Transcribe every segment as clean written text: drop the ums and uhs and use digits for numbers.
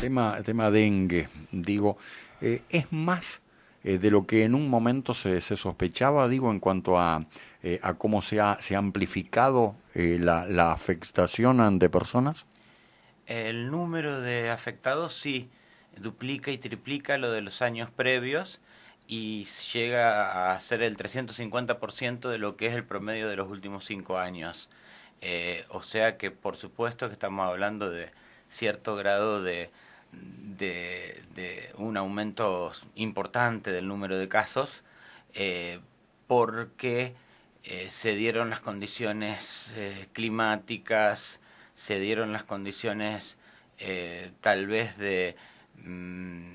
tema dengue, digo, es más de lo que en un momento se sospechaba, digo, en cuanto a cómo se ha amplificado la afectación ante personas. El número de afectados sí duplica y triplica lo de los años previos y llega a ser el 350% de lo que es el promedio de los últimos 5 años. O sea que por supuesto que estamos hablando de cierto grado de un aumento importante del número de casos, eh, porque se dieron las condiciones climáticas, se dieron las condiciones tal vez de mm,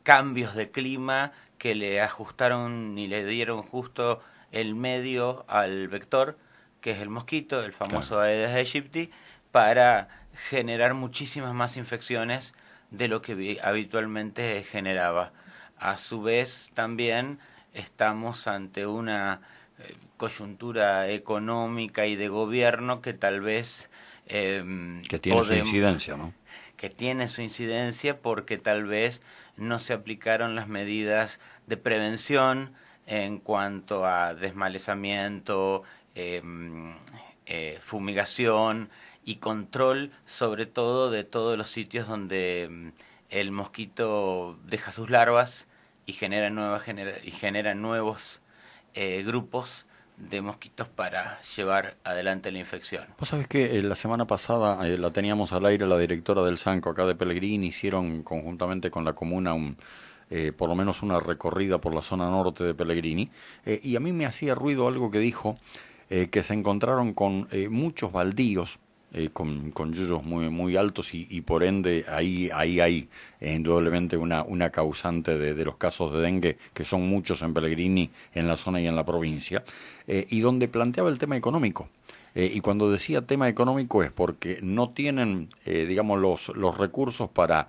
cambios de clima que le ajustaron y le dieron justo el medio al vector, que es el mosquito, el Claro. famoso Aedes aegypti, para generar muchísimas más infecciones de lo que habitualmente generaba. A su vez, también estamos ante una coyuntura económica y de gobierno que tal vez Que tiene su podemos incidencia, ¿no? que tiene su incidencia porque tal vez no se aplicaron las medidas de prevención en cuanto a desmalezamiento, eh, fumigación y control, sobre todo de todos los sitios donde el mosquito deja sus larvas y genera nuevos grupos de mosquitos para llevar adelante la infección. Vos sabés que la semana pasada la teníamos al aire la directora del Sanco acá de Pellegrini, hicieron conjuntamente con la comuna por lo menos una recorrida por la zona norte de Pellegrini, y a mí me hacía ruido algo que dijo, que se encontraron con muchos baldíos, con yuyos muy altos y por ende ahí hay indudablemente una causante de los casos de dengue, que son muchos en Pellegrini, en la zona y en la provincia, y donde planteaba el tema económico. Y cuando decía tema económico es porque no tienen, digamos, los recursos para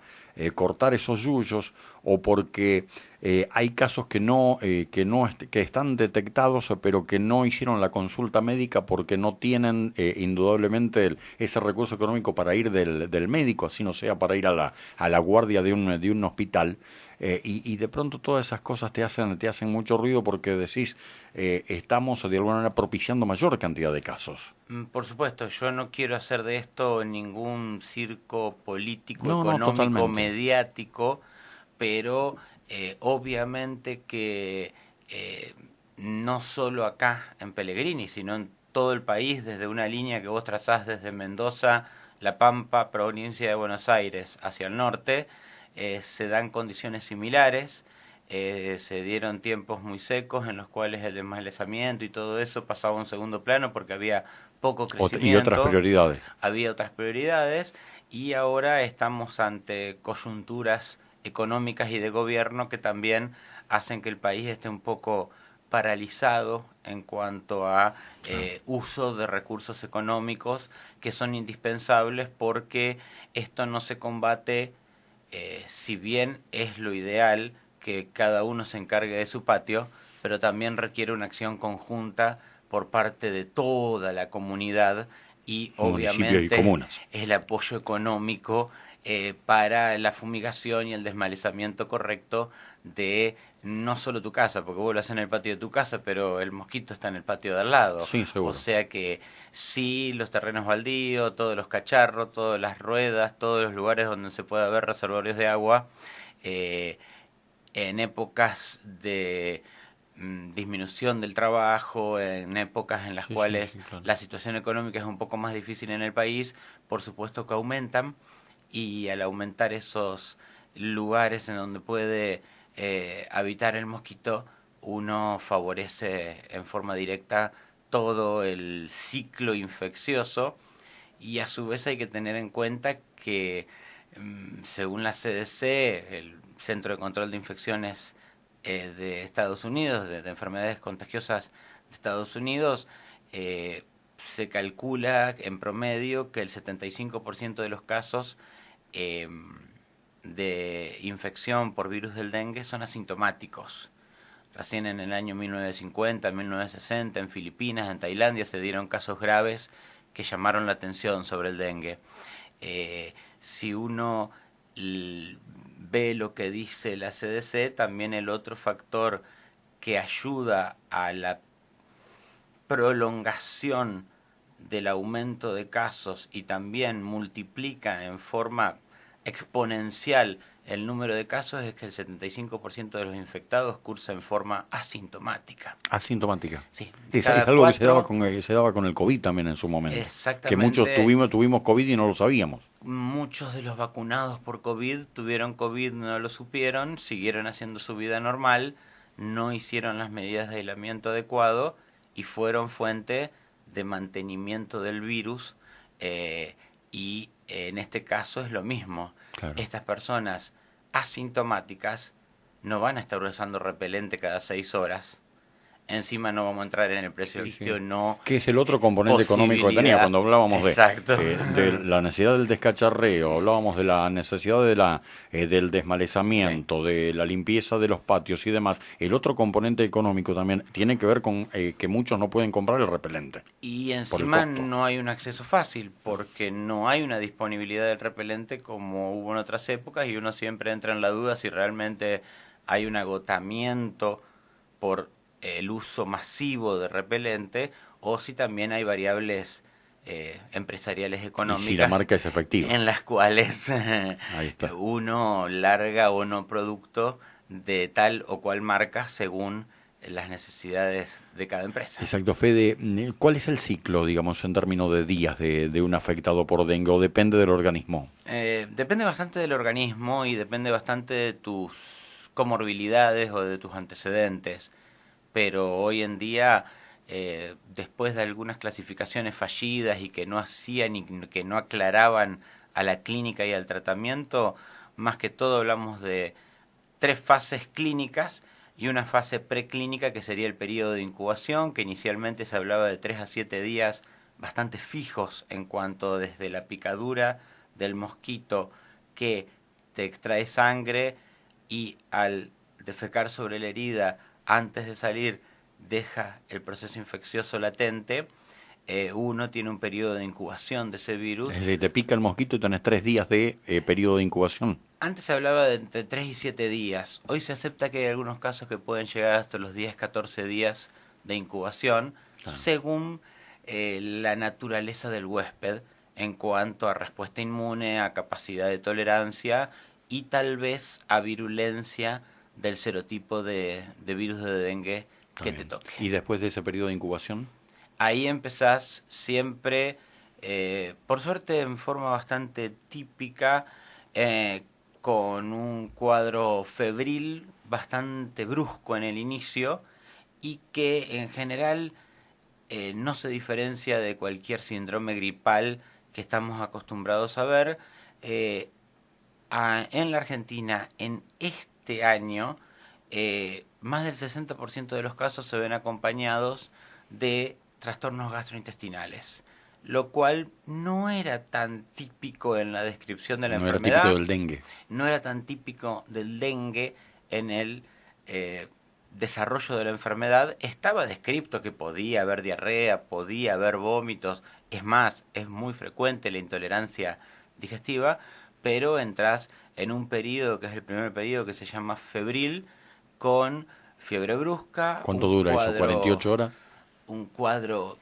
cortar esos yuyos, o porque hay casos que están detectados, pero que no hicieron la consulta médica porque no tienen indudablemente ese recurso económico para ir del médico, así no sea para ir a la guardia de un hospital. Y de pronto todas esas cosas te hacen mucho ruido porque decís, estamos de alguna manera propiciando mayor cantidad de casos. Por supuesto, yo no quiero hacer de esto ningún circo político, No, no, económico, totalmente. mediático, pero obviamente que no solo acá en Pellegrini, sino en todo el país, desde una línea que vos trazás desde Mendoza, La Pampa, provincia de Buenos Aires, hacia el norte, se dan condiciones similares. Se dieron tiempos muy secos en los cuales el desmalezamiento y todo eso pasaba a un segundo plano porque había poco Y otras crecimiento, prioridades. había otras prioridades y ahora estamos ante coyunturas económicas y de gobierno que también hacen que el país esté un poco paralizado en cuanto a Claro. uso de recursos económicos que son indispensables porque esto no se combate, si bien es lo ideal que cada uno se encargue de su patio, pero también requiere una acción conjunta por parte de toda la comunidad y Municipios y obviamente comunas. el apoyo económico para la fumigación y el desmalezamiento correcto de no solo tu casa, porque vos lo haces en el patio de tu casa, pero el mosquito está en el patio de al lado. Sí, O seguro. sea que sí, los terrenos baldíos, todos los cacharros, todas las ruedas, todos los lugares donde se puede ver reservorios de agua, eh, en épocas de disminución del trabajo, en épocas en las Sí, sí, cuales sí, claro. la situación económica es un poco más difícil en el país, por supuesto que aumentan y al aumentar esos lugares en donde puede habitar el mosquito, uno favorece en forma directa todo el ciclo infeccioso y a su vez hay que tener en cuenta que según la CDC, el Centro de Control de Infecciones de Estados Unidos, de enfermedades contagiosas de Estados Unidos, eh, se calcula en promedio que el 75% de los casos eh, de infección por virus del dengue son asintomáticos. Recién en el año 1950, 1960, en Filipinas, en Tailandia, se dieron casos graves que llamaron la atención sobre el dengue. Eh, si uno ve lo que dice la CDC, también el otro factor que ayuda a la prolongación del aumento de casos y también multiplica en forma exponencial el número de casos es que el 75% de los infectados cursa en forma asintomática. Asintomática. Sí. Es algo que se daba con el COVID también en su momento. Exactamente. Que muchos tuvimos COVID y no lo sabíamos. Muchos de los vacunados por COVID tuvieron COVID, no lo supieron, siguieron haciendo su vida normal, no hicieron las medidas de aislamiento adecuado y fueron fuente de mantenimiento del virus y en este caso es lo mismo. Claro. Estas personas asintomáticas no van a estar usando repelente cada 6 horas. Encima no vamos a entrar en el precio, no. Que es el otro componente económico que tenía cuando hablábamos de la necesidad del descacharreo, hablábamos de la necesidad del desmalezamiento, de la limpieza de los patios y demás. El otro componente económico también tiene que ver con que muchos no pueden comprar el repelente. Y encima no hay un acceso fácil, porque no hay una disponibilidad del repelente como hubo en otras épocas y uno siempre entra en la duda si realmente hay un agotamiento por el uso masivo de repelente o si también hay variables empresariales económicas y si la marca es efectiva en las cuales uno larga o no producto de tal o cual marca según las necesidades de cada empresa. Exacto, Fede. ¿Cuál es el ciclo, digamos, en términos de días de un afectado por dengue o depende del organismo? Depende bastante del organismo y depende bastante de tus comorbilidades o de tus antecedentes. Pero hoy en día, después de algunas clasificaciones fallidas y que no hacían y que no aclaraban a la clínica y al tratamiento, más que todo hablamos de 3 fases clínicas y una fase preclínica que sería el periodo de incubación, que inicialmente se hablaba de 3 a 7 días bastante fijos en cuanto desde la picadura del mosquito que te extrae sangre y al defecar sobre la herida antes de salir deja el proceso infeccioso latente, uno tiene un periodo de incubación de ese virus. Es decir, te pica el mosquito y tenés 3 días de periodo de incubación. Antes se hablaba de entre 3 y 7 días. Hoy se acepta que hay algunos casos que pueden llegar hasta los 10, 14 días de incubación, según la naturaleza del huésped en cuanto a respuesta inmune, a capacidad de tolerancia y tal vez a virulencia del serotipo de virus de dengue que te toque. ¿Y después de ese periodo de incubación? Ahí empezás siempre, por suerte en forma bastante típica, con un cuadro febril bastante brusco en el inicio y que en general no se diferencia de cualquier síndrome gripal que estamos acostumbrados a ver. En la Argentina, en este año, más del 60% de los casos se ven acompañados de trastornos gastrointestinales, lo cual no era tan típico en la descripción de la enfermedad. No era típico del dengue. No era tan típico del dengue en el desarrollo de la enfermedad. Estaba descrito que podía haber diarrea, podía haber vómitos. Es más, es muy frecuente la intolerancia digestiva, pero entras en un periodo que es el primer periodo que se llama febril, con fiebre brusca. ¿Cuánto dura eso? ¿48 horas? Un cuadro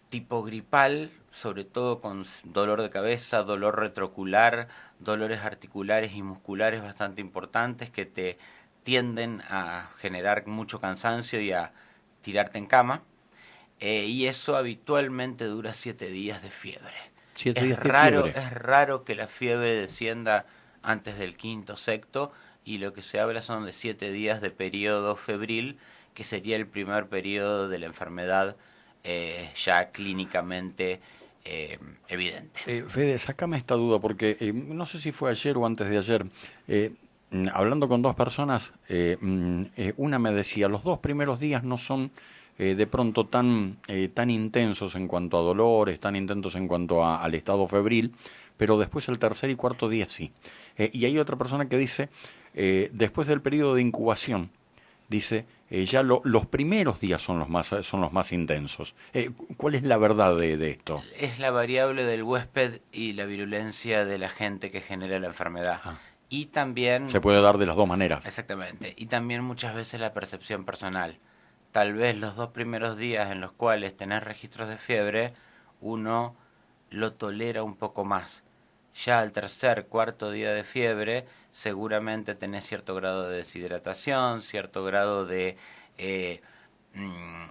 tipo gripal, sobre todo con dolor de cabeza, dolor retroocular, dolores articulares y musculares bastante importantes que te tienden a generar mucho cansancio y a tirarte en cama. Y eso habitualmente dura 7 días de fiebre. 7 días de fiebre. Es raro que la fiebre descienda antes del 5º, 6º, y lo que se habla son de 7 días de periodo febril, que sería el primer periodo de la enfermedad ya clínicamente evidente. Fede, sácame esta duda, porque no sé si fue ayer o antes de ayer, hablando con 2 personas, una me decía, los 2 primeros días no son de pronto tan intensos en cuanto a dolores, tan intensos en cuanto al estado febril, pero después el 3er y 4º día sí. Y hay otra persona que dice, después del periodo de incubación, dice, ya los primeros días son los más intensos. ¿Cuál es la verdad de esto? Es la variable del huésped y la virulencia del agente que genera la enfermedad. Ah, Y también, se puede dar de las dos maneras. exactamente, y también muchas veces la percepción personal. Tal vez los 2 primeros días en los cuales tenés registros de fiebre, uno lo tolera un poco más. Ya al tercer, cuarto día de fiebre, seguramente tenés cierto grado de deshidratación, cierto grado de eh, mm,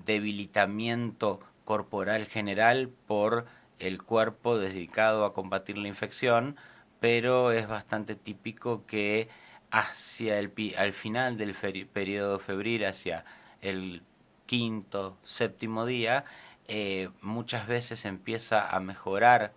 debilitamiento corporal general por el cuerpo dedicado a combatir la infección, pero es bastante típico que hacia al final del periodo febril, hacia el quinto, séptimo día, muchas veces empieza a mejorar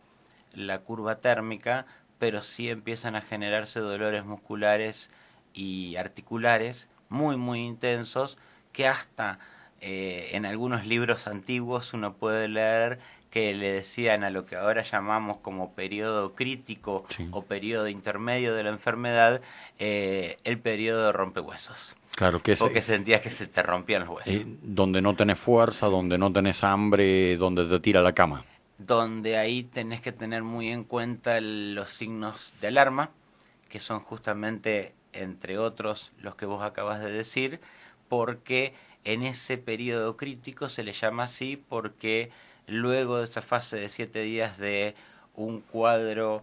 la curva térmica, pero sí empiezan a generarse dolores musculares y articulares muy muy intensos que hasta en algunos libros antiguos uno puede leer que le decían a lo que ahora llamamos como periodo crítico Sí. o periodo intermedio de la enfermedad, el periodo de rompehuesos. Claro, que es Porque sentías que se te rompían los huesos. donde no tenés fuerza, donde no tenés hambre, donde te tira la cama. Donde ahí tenés que tener muy en cuenta los signos de alarma, que son justamente, entre otros, los que vos acabas de decir, porque en ese periodo crítico se le llama así porque luego de esa fase de 7 días de un cuadro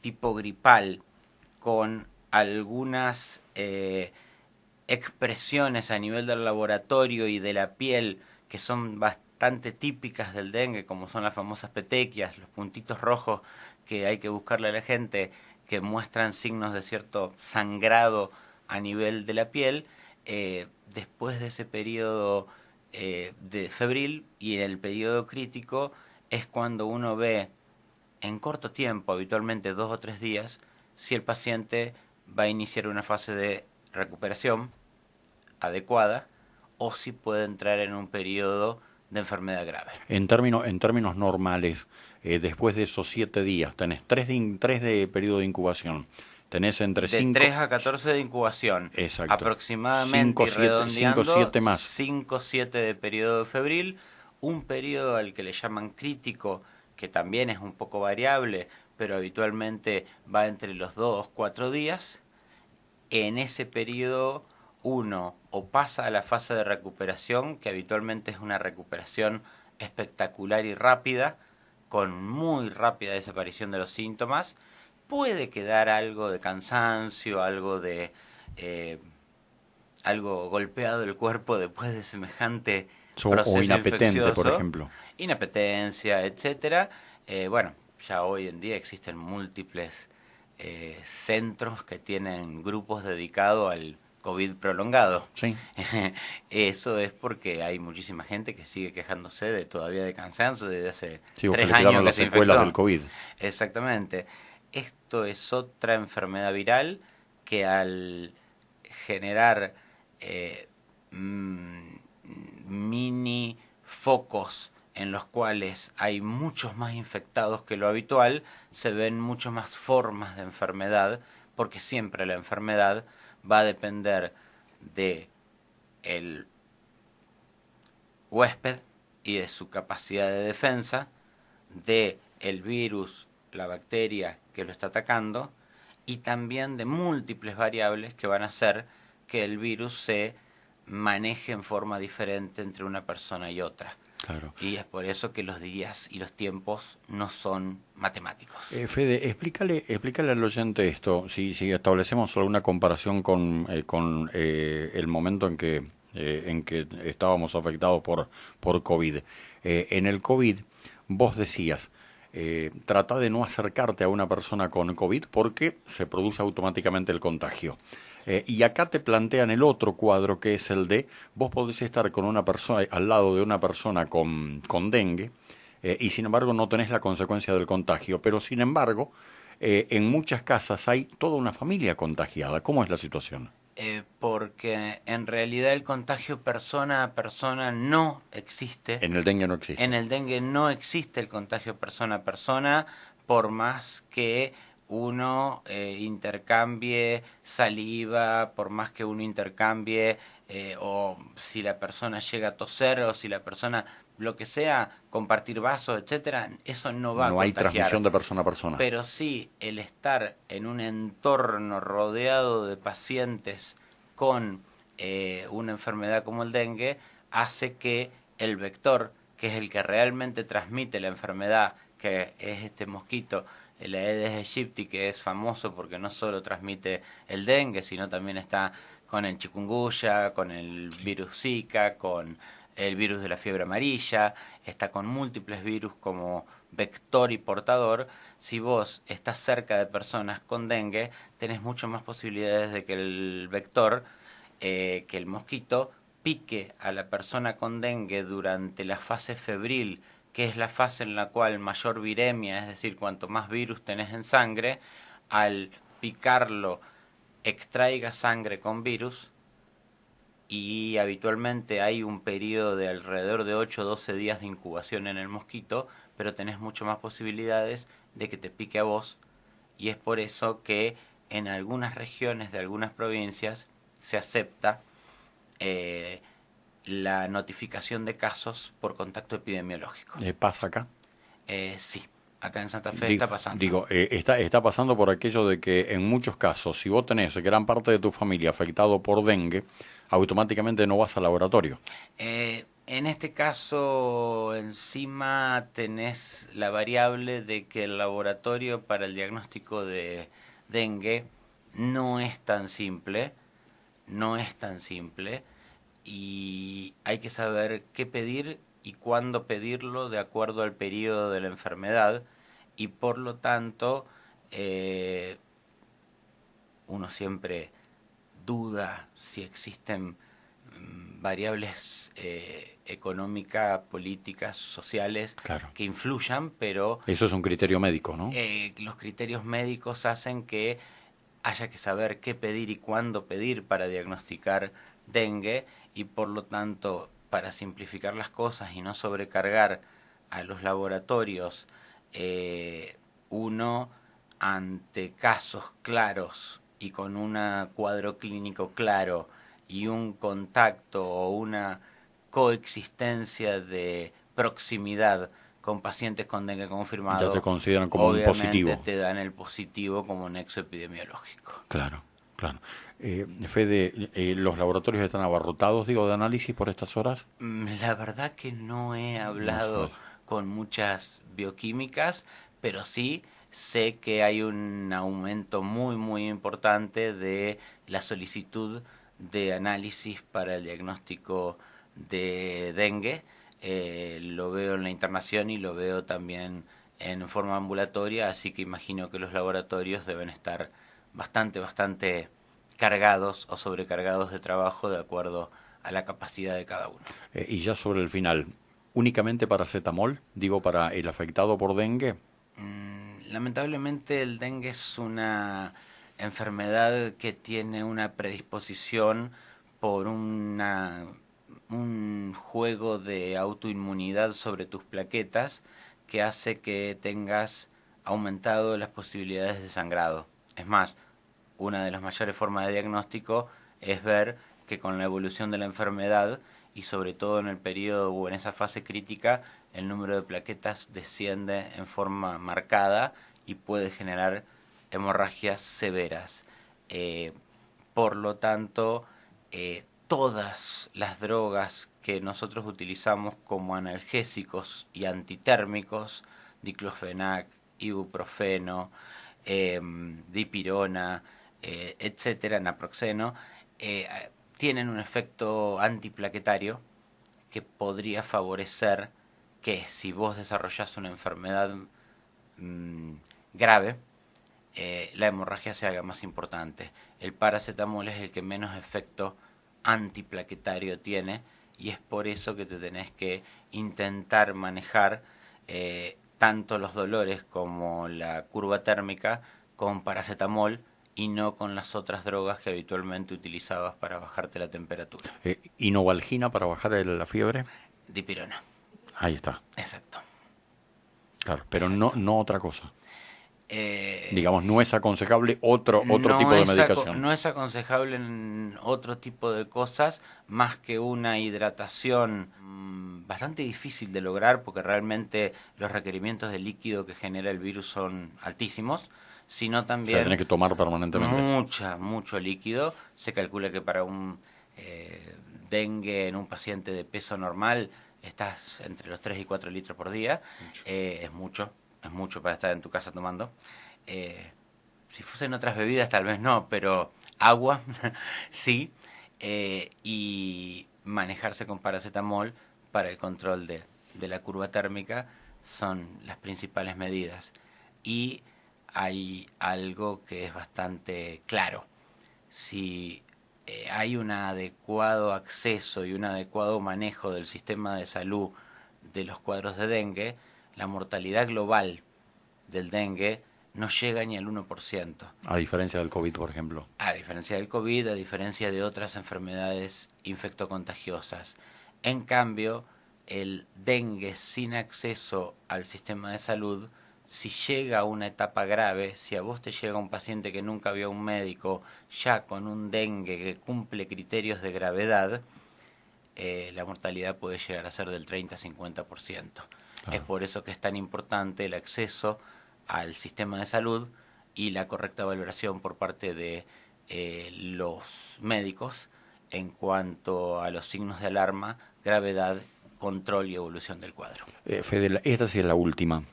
tipo gripal con algunas expresiones a nivel del laboratorio y de la piel que son bastante típicas del dengue, como son las famosas petequias, los puntitos rojos que hay que buscarle a la gente, que muestran signos de cierto sangrado a nivel de la piel, después de ese periodo de febril y en el periodo crítico es cuando uno ve en corto tiempo, habitualmente 2 o 3 días, si el paciente va a iniciar una fase de recuperación adecuada o si puede entrar en un periodo de enfermedad grave. En términos normales, después de esos 7 días, tenés tres de periodo de incubación. Tenés entre De 5, 3 a 14 de incubación, exacto, aproximadamente y 5 redondeando 7 más. 5 o 7 de periodo febril, un periodo al que le llaman crítico, que también es un poco variable, pero habitualmente va entre los 2 o 4 días. En ese periodo uno o pasa a la fase de recuperación, que habitualmente es una recuperación espectacular y rápida, con muy rápida desaparición de los síntomas. Puede quedar algo de cansancio, eh, algo golpeado el cuerpo después de semejante O proceso inapetente, por infeccioso, ejemplo. inapetencia, etcétera. Bueno, ya hoy en día existen múltiples centros que tienen grupos dedicados al COVID prolongado. Sí. Eso es porque hay muchísima gente que sigue quejándose todavía de cansancio desde hace Sí, o que 3 le años quedaron que las se secuelas infectó. del COVID. Exactamente. Esto es otra enfermedad viral que al generar eh, mini focos en los cuales hay muchos más infectados que lo habitual, se ven mucho más formas de enfermedad, porque siempre la enfermedad va a depender de el huésped y de su capacidad de defensa, de el virus, la bacteria que lo está atacando, y también de múltiples variables que van a hacer que el virus se maneje en forma diferente entre una persona y otra. Claro. Y es por eso que los días y los tiempos no son matemáticos. Fede, explícale al oyente esto, si establecemos alguna comparación con el momento en que estábamos afectados por COVID. En el COVID, vos decías, trata de no acercarte a una persona con COVID porque se produce automáticamente el contagio. Y acá te plantean el otro cuadro que es el de vos podés estar con una persona al lado de una persona con dengue y sin embargo no tenés la consecuencia del contagio, pero sin embargo en muchas casas hay toda una familia contagiada. ¿Cómo es la situación? Porque en realidad el contagio persona a persona no existe. En el dengue no En existe. el dengue no existe el contagio persona a persona, por más que uno intercambie saliva, por más que uno intercambie, o si la persona llega a toser, o si la persona, lo que sea, compartir vasos, etcétera, eso no va a No hay contagiar. transmisión de persona a persona. Pero sí el estar en un entorno rodeado de pacientes con una enfermedad como el dengue hace que el vector, que es el que realmente transmite la enfermedad, que es este mosquito, el Aedes aegypti, que es famoso porque no solo transmite el dengue, sino también está con el chikungunya, con el virus Zika, con el virus de la fiebre amarilla, está con múltiples virus como vector y portador. Si vos estás cerca de personas con dengue, tenés mucho más posibilidades de que el vector, que el mosquito, pique a la persona con dengue durante la fase febril, que es la fase en la cual mayor viremia, es decir, cuanto más virus tenés en sangre, al picarlo extraiga sangre con virus, y habitualmente hay un periodo de alrededor de 8 o 12 días de incubación en el mosquito, pero tenés mucho más posibilidades de que te pique a vos, y es por eso que en algunas regiones de algunas provincias se acepta eh, la notificación de casos por contacto epidemiológico. ¿Pasa acá? Sí, acá en Santa Fe está pasando. Está pasando por aquello de que en muchos casos, si vos tenés gran parte de tu familia afectado por dengue, automáticamente no vas al laboratorio. En este caso, encima tenés la variable de que el laboratorio para el diagnóstico de dengue no es tan simple, no es tan simple, y hay que saber qué pedir y cuándo pedirlo de acuerdo al periodo de la enfermedad, y por lo tanto uno siempre duda si existen variables económicas, políticas, sociales Claro. que influyan, pero Eso es un criterio médico, ¿no? los criterios médicos hacen que haya que saber qué pedir y cuándo pedir para diagnosticar dengue, y por lo tanto, para simplificar las cosas y no sobrecargar a los laboratorios, uno, ante casos claros y con un cuadro clínico claro y un contacto o una coexistencia de proximidad con pacientes con dengue Ya te confirmado, consideran como un obviamente positivo. te dan el positivo como nexo epidemiológico. Claro, claro. Fede, ¿los laboratorios están abarrotados, digo, de análisis por estas horas? La verdad que no he No hablado sabes. con muchas bioquímicas, pero sí sé que hay un aumento muy muy importante de la solicitud de análisis para el diagnóstico de dengue. Lo veo en la internación y lo veo también en forma ambulatoria, así que imagino que los laboratorios deben estar bastante cargados o sobrecargados de trabajo de acuerdo a la capacidad de cada uno. Y ya sobre el final, ¿únicamente paracetamol, digo, para el afectado por dengue? Lamentablemente el dengue es una enfermedad que tiene una predisposición por un juego de autoinmunidad sobre tus plaquetas que hace que tengas aumentado las posibilidades de sangrado. Es más, una de las mayores formas de diagnóstico es ver que con la evolución de la enfermedad, y sobre todo en el periodo o en esa fase crítica, el número de plaquetas desciende en forma marcada y puede generar hemorragias severas. Eh, por lo tanto, todas las drogas que nosotros utilizamos como analgésicos y antitérmicos, diclofenac, ibuprofeno, dipirona, etcétera, naproxeno, tienen un efecto antiplaquetario que podría favorecer que si vos desarrollás una enfermedad grave, la hemorragia se haga más importante. El paracetamol es el que menos efecto antiplaquetario tiene, y es por eso que te tenés que intentar manejar tanto los dolores como la curva térmica con paracetamol y no con las otras drogas que habitualmente utilizabas para bajarte la temperatura. ¿Inovalgina para bajar la fiebre? Dipirona. Ahí está, Exacto. claro, pero no, Exacto. no otra cosa. Eh, Digamos, no es aconsejable otro tipo de medicación. no es aconsejable en otro tipo de cosas más que una hidratación bastante difícil de lograr porque realmente los requerimientos de líquido que genera el virus son altísimos, sino O sea, también tenés que tomar permanentemente. mucho líquido. Se calcula que para un dengue en un paciente de peso normal estás entre los 3 y 4 litros por día. Es mucho para estar en tu casa tomando. Eh, si fuesen otras bebidas tal vez no, pero agua sí. Y manejarse con paracetamol para el control de la curva térmica son las principales medidas. Y hay algo que es bastante claro. Si hay un adecuado acceso y un adecuado manejo del sistema de salud de los cuadros de dengue, la mortalidad global del dengue no llega ni al 1%. A diferencia del COVID, por ejemplo. A diferencia del COVID, a diferencia de otras enfermedades infectocontagiosas. En cambio, el dengue sin acceso al sistema de salud, si llega a una etapa grave, si a vos te llega un paciente que nunca vio a un médico, ya con un dengue que cumple criterios de gravedad, la mortalidad puede llegar a ser del 30-50%. Es Claro. por eso que es tan importante el acceso al sistema de salud y la correcta valoración por parte de los médicos en cuanto a los signos de alarma, gravedad, control y evolución del cuadro. Fede, esta sí es la última.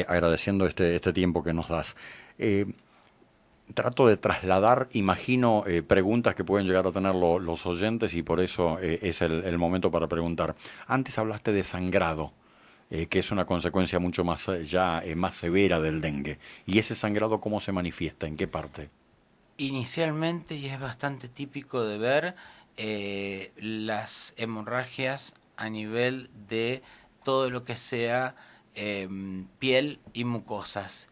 Agradeciendo este tiempo que nos das. Eh, Trato de trasladar, imagino, preguntas que pueden llegar a tener los oyentes y por eso es el momento para preguntar. Antes hablaste de sangrado, que es una consecuencia mucho más más severa del dengue. ¿Y ese sangrado cómo se manifiesta? ¿En qué parte? Inicialmente, y es bastante típico de ver, las hemorragias a nivel de todo lo que sea piel y mucosas.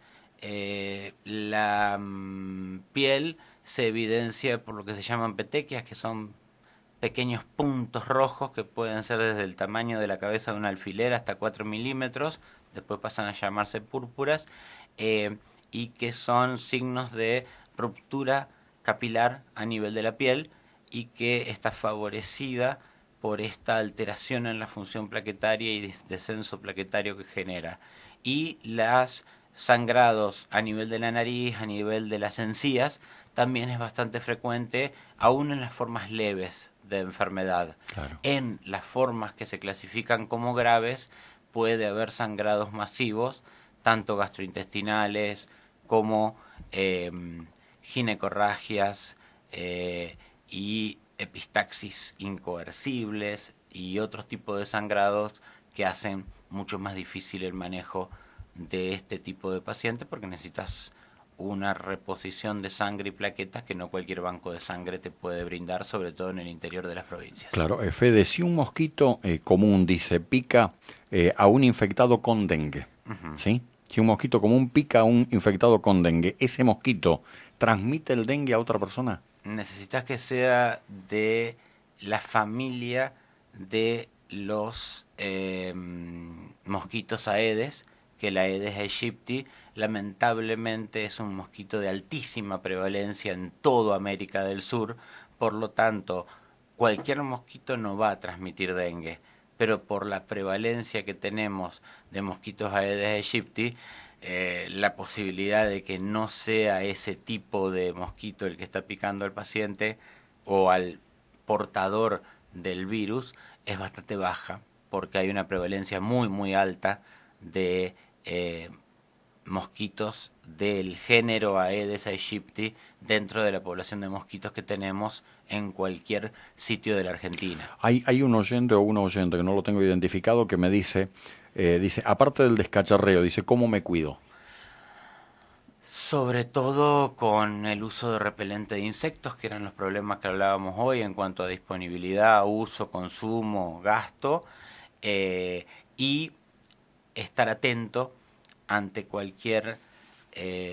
La piel se evidencia por lo que se llaman petequias, que son pequeños puntos rojos que pueden ser desde el tamaño de la cabeza de un alfiler hasta 4 milímetros, después pasan a llamarse púrpuras, eh, y que son signos de ruptura capilar a nivel de la piel y que está favorecida por esta alteración en la función plaquetaria y descenso plaquetario que genera. Y las sangrados a nivel de la nariz, a nivel de las encías, también es bastante frecuente, aún en las formas leves de enfermedad. Claro. En las formas que se clasifican como graves puede haber sangrados masivos, tanto gastrointestinales como eh, ginecorragias y epistaxis incoercibles y otros tipos de sangrados que hacen mucho más difícil el manejo de este tipo de paciente porque necesitas una reposición de sangre y plaquetas que no cualquier banco de sangre te puede brindar, sobre todo en el interior de las provincias. Claro, Fede, si un mosquito común, dice, pica a un infectado con dengue, Ujú. ¿sí? Si un mosquito común pica a un infectado con dengue, ¿ese mosquito transmite el dengue a otra persona? Necesitas que sea de la familia de los mosquitos Aedes, que la Aedes aegypti lamentablemente es un mosquito de altísima prevalencia en toda América del Sur, por lo tanto, cualquier mosquito no va a transmitir dengue, pero por la prevalencia que tenemos de mosquitos Aedes aegypti, la posibilidad de que no sea ese tipo de mosquito el que está picando al paciente o al portador del virus es bastante baja, porque hay una prevalencia muy alta de mosquitos del género Aedes aegypti dentro de la población de mosquitos que tenemos en cualquier sitio de la Argentina. Hay un oyente o una oyente que no lo tengo identificado que me dice, aparte del descacharreo, dice, ¿cómo me cuido? Sobre todo con el uso de repelente de insectos, que eran los problemas que hablábamos hoy en cuanto a disponibilidad, uso, consumo, gasto, y estar atento ante cualquier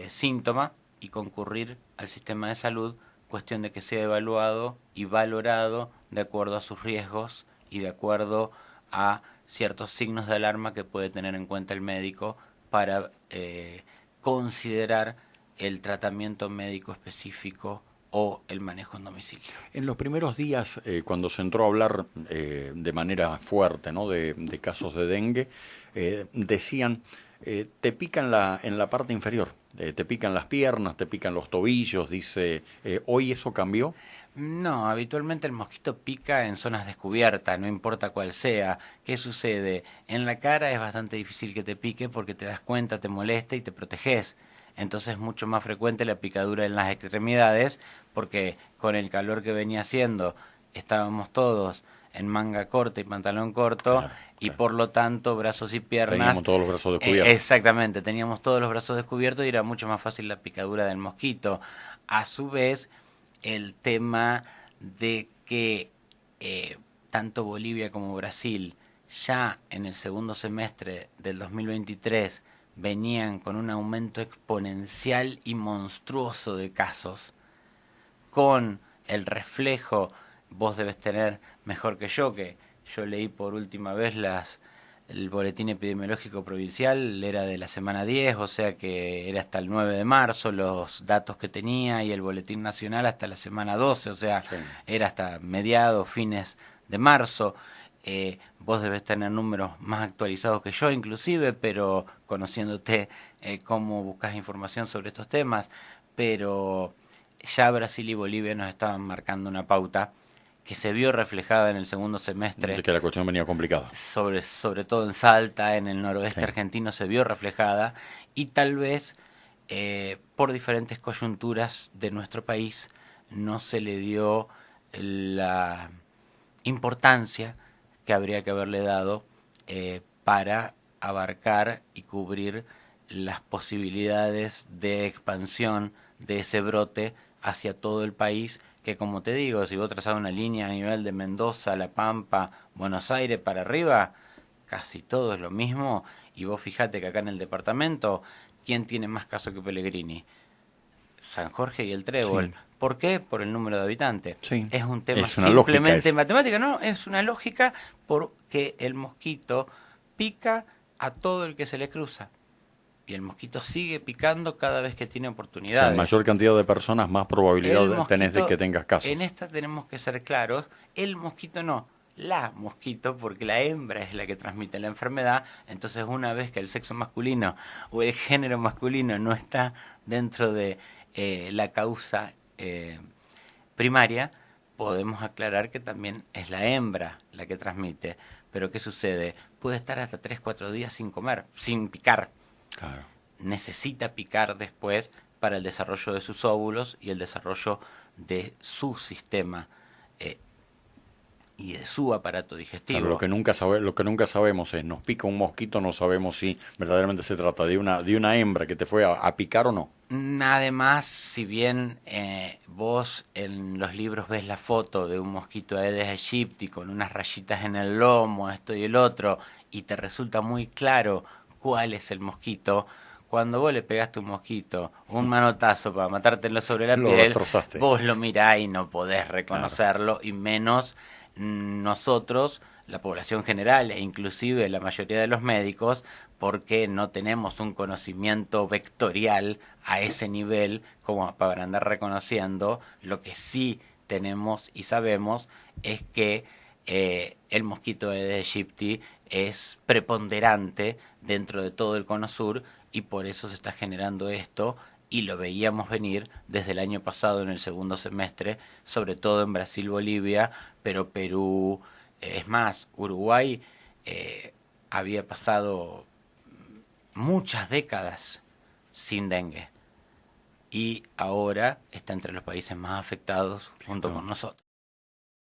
síntoma y concurrir al sistema de salud, cuestión de que sea evaluado y valorado de acuerdo a sus riesgos y de acuerdo a ciertos signos de alarma que puede tener en cuenta el médico para considerar el tratamiento médico específico o el manejo en domicilio. En los primeros días, cuando se entró a hablar de manera fuerte, ¿no?, de casos de dengue, decían, te pica en la parte inferior, te pican las piernas, te pican los tobillos, dice, ¿hoy eso cambió? No, habitualmente el mosquito pica en zonas descubiertas, no importa cuál sea. ¿Qué sucede? En la cara es bastante difícil que te pique porque te das cuenta, te molesta y te proteges. Entonces es mucho más frecuente la picadura en las extremidades porque con el calor que venía haciendo estábamos todos en manga corta y pantalón corto, Claro, y claro. por lo tanto brazos y piernas. Teníamos todos los brazos descubiertos. Exactamente, teníamos todos los brazos descubiertos y era mucho más fácil la picadura del mosquito. A su vez, el tema de que tanto Bolivia como Brasil ya en el segundo semestre del 2023 venían con un aumento exponencial y monstruoso de casos, con el reflejo, vos debes tener mejor que yo leí por última vez el boletín epidemiológico provincial, era de la semana 10, o sea que era hasta el 9 de marzo los datos que tenía, y el boletín nacional hasta la semana 12, o sea, sí, era hasta mediados, fines de marzo. Vos debes tener números más actualizados que yo inclusive, pero conociéndote cómo buscas información sobre estos temas, pero ya Brasil y Bolivia nos estaban marcando una pauta que se vio reflejada en el segundo semestre. De que la cuestión venía complicada. Sobre todo en Salta, en el noroeste, sí, argentino, se vio reflejada, y tal vez por diferentes coyunturas de nuestro país no se le dio la importancia que habría que haberle dado para abarcar y cubrir las posibilidades de expansión de ese brote hacia todo el país, que como te digo, si vos trazás una línea a nivel de Mendoza, La Pampa, Buenos Aires para arriba, casi todo es lo mismo, y vos fijate que acá en el departamento, ¿quién tiene más casos que Pellegrini? San Jorge y el Trébol. Sí. ¿Por qué? Por el número de habitantes. Sí. Es un tema simplemente matemática, ¿no? Es una lógica, porque el mosquito pica a todo el que se le cruza. Y el mosquito sigue picando cada vez que tiene oportunidades. O sea, mayor cantidad de personas, más probabilidad tenés de que tengas casos. En esta tenemos que ser claros, el mosquito no, la mosquito, porque la hembra es la que transmite la enfermedad. Entonces, una vez que el sexo masculino o el género masculino no está dentro de la causa primaria, podemos aclarar que también es la hembra la que transmite. Pero ¿qué sucede? Puede estar hasta 3-4 días sin comer, sin picar. Claro. Necesita picar después para el desarrollo de sus óvulos y el desarrollo de su sistema y de su aparato digestivo. Claro, lo que nunca sabemos es, nos pica un mosquito, no sabemos si verdaderamente se trata de una hembra que te fue a picar o no. Además, si bien vos en los libros ves la foto de un mosquito Aedes aegypti con unas rayitas en el lomo, esto y el otro, y te resulta muy claro cuál es el mosquito, cuando vos le pegaste un mosquito, un manotazo para matártelo sobre la piel, vos lo mirás y no podés reconocerlo, claro, y menos nosotros, la población general e inclusive la mayoría de los médicos, porque no tenemos un conocimiento vectorial a ese nivel como para andar reconociendo. Lo que sí tenemos y sabemos es que el mosquito Aedes aegypti es preponderante dentro de todo el cono sur, y por eso se está generando esto, y lo veíamos venir desde el año pasado en el segundo semestre, sobre todo en Brasil, Bolivia, pero Perú, es más, Uruguay había pasado muchas décadas sin dengue, y ahora está entre los países más afectados junto con nosotros.